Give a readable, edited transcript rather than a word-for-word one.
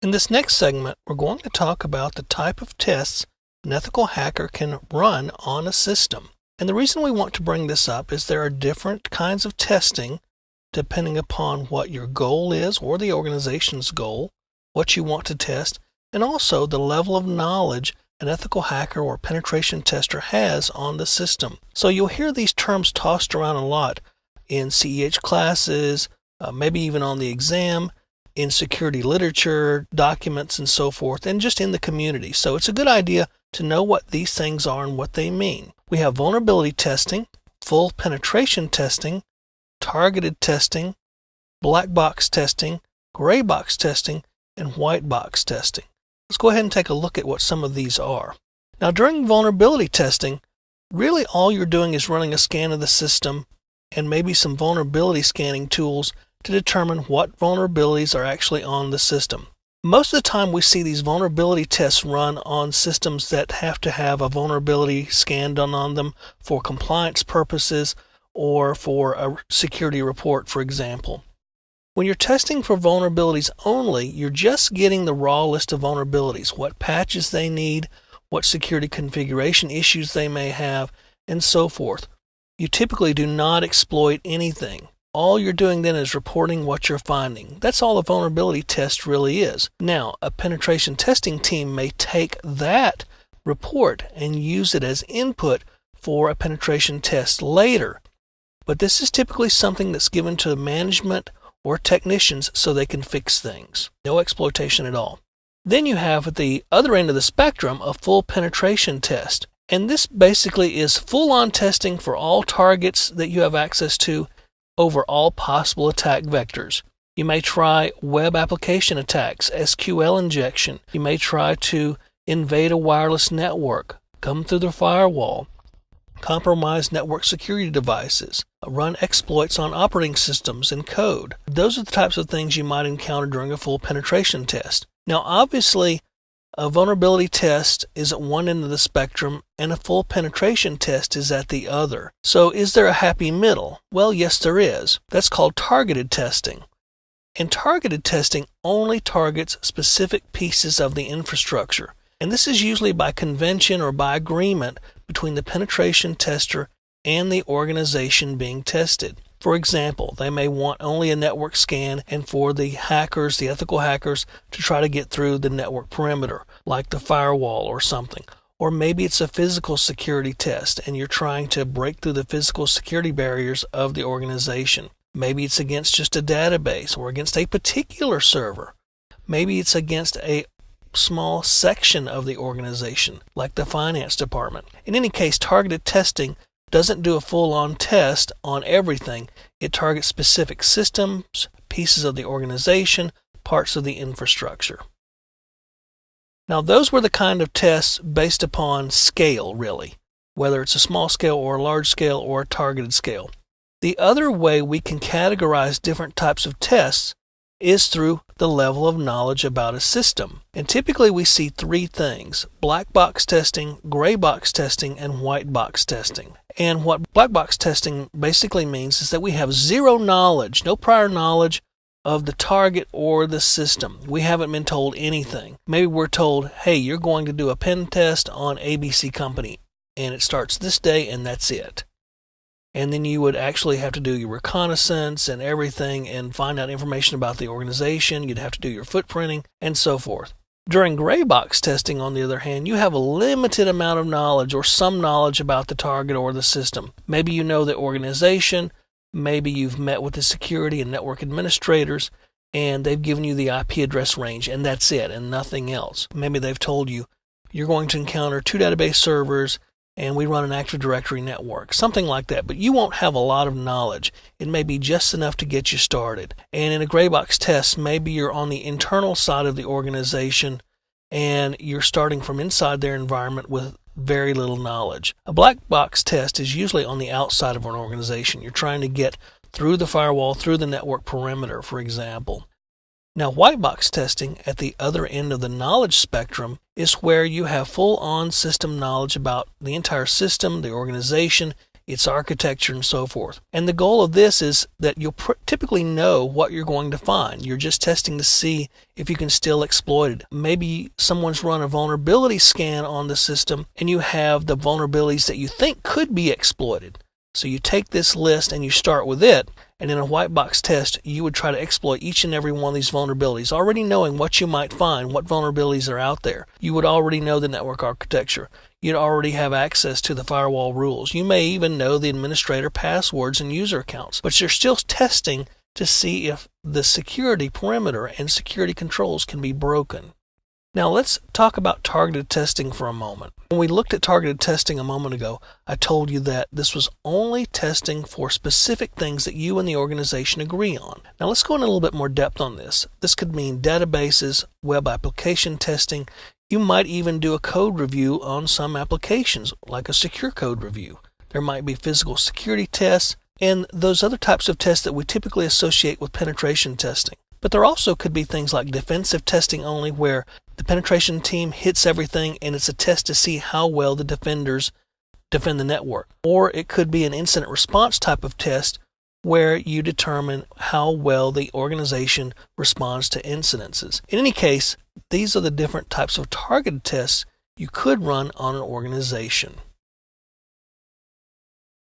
In this next segment, we're going to talk about the type of tests an ethical hacker can run on a system. And the reason we want to bring this up is there are different kinds of testing depending upon what your goal is or the organization's goal, what you want to test, and also the level of knowledge an ethical hacker or penetration tester has on the system. So you'll hear these terms tossed around a lot in CEH classes, maybe even on the exam, in security literature, documents, and so forth, and just in the community. So it's a good idea to know what these things are and what they mean. We have vulnerability testing, full penetration testing, targeted testing, black box testing, gray box testing, and white box testing. Let's go ahead and take a look at what some of these are. Now, during vulnerability testing, really all you're doing is running a scan of the system and maybe some vulnerability scanning tools to determine what vulnerabilities are actually on the system. Most of the time we see these vulnerability tests run on systems that have to have a vulnerability scan done on them for compliance purposes or for a security report, for example. When you're testing for vulnerabilities only, you're just getting the raw list of vulnerabilities, what patches they need, what security configuration issues they may have, and so forth. You typically do not exploit anything. All you're doing then is reporting what you're finding. That's all a vulnerability test really is. Now, a penetration testing team may take that report and use it as input for a penetration test later. But this is typically something that's given to management or technicians so they can fix things. No exploitation at all. Then you have at the other end of the spectrum a full penetration test. And this basically is full-on testing for all targets that you have access to over all possible attack vectors. You may try web application attacks, SQL injection. You may try to invade a wireless network, come through the firewall, compromise network security devices, run exploits on operating systems and code. Those are the types of things you might encounter during a full penetration test. Now, obviously, a vulnerability test is at one end of the spectrum and a full penetration test is at the other. So is there a happy middle? Well, yes, there is. That's called targeted testing. And targeted testing only targets specific pieces of the infrastructure. And this is usually by convention or by agreement between the penetration tester and the organization being tested. For example, they may want only a network scan and for the hackers, the ethical hackers, to try to get through the network perimeter, like the firewall or something. Or maybe it's a physical security test and you're trying to break through the physical security barriers of the organization. Maybe it's against just a database or against a particular server. Maybe it's against a small section of the organization, like the finance department. In any case, targeted testing doesn't do a full-on test on everything. It targets specific systems, pieces of the organization, parts of the infrastructure. Now, those were the kind of tests based upon scale, really, whether it's a small scale or a large scale or a targeted scale. The other way we can categorize different types of tests is through the level of knowledge about a system. And typically we see three things: black box testing, gray box testing, and white box testing. And what black box testing basically means is that we have zero knowledge, no prior knowledge of the target or the system. We haven't been told anything. Maybe we're told, hey, you're going to do a pen test on ABC Company, and it starts this day, and that's it. And then you would actually have to do your reconnaissance and everything and find out information about the organization. You'd have to do your footprinting and so forth. During gray box testing, on the other hand, you have a limited amount of knowledge or some knowledge about the target or the system. Maybe you know the organization. Maybe you've met with the security and network administrators and they've given you the IP address range and that's it and nothing else. Maybe they've told you you're going to encounter 2 database servers and we run an Active Directory network, something like that. But you won't have a lot of knowledge. It may be just enough to get you started. And in a gray box test, maybe you're on the internal side of the organization and you're starting from inside their environment with very little knowledge. A black box test is usually on the outside of an organization. You're trying to get through the firewall, through the network perimeter, for example. Now, white box testing at the other end of the knowledge spectrum is where you have full-on system knowledge about the entire system, the organization, its architecture, and so forth. And the goal of this is that you'll typically know what you're going to find. You're just testing to see if you can still exploit it. Maybe someone's run a vulnerability scan on the system and you have the vulnerabilities that you think could be exploited. So you take this list and you start with it, and in a white box test, you would try to exploit each and every one of these vulnerabilities, already knowing what you might find, what vulnerabilities are out there. You would already know the network architecture. You'd already have access to the firewall rules. You may even know the administrator passwords and user accounts, but you're still testing to see if the security perimeter and security controls can be broken. Now let's talk about targeted testing for a moment. When we looked at targeted testing a moment ago, I told you that this was only testing for specific things that you and the organization agree on. Now let's go in a little bit more depth on this. This could mean databases, web application testing. You might even do a code review on some applications, like a secure code review. There might be physical security tests and those other types of tests that we typically associate with penetration testing. But there also could be things like defensive testing only, where the penetration team hits everything and it's a test to see how well the defenders defend the network. Or it could be an incident response type of test where you determine how well the organization responds to incidences. In any case, these are the different types of targeted tests you could run on an organization.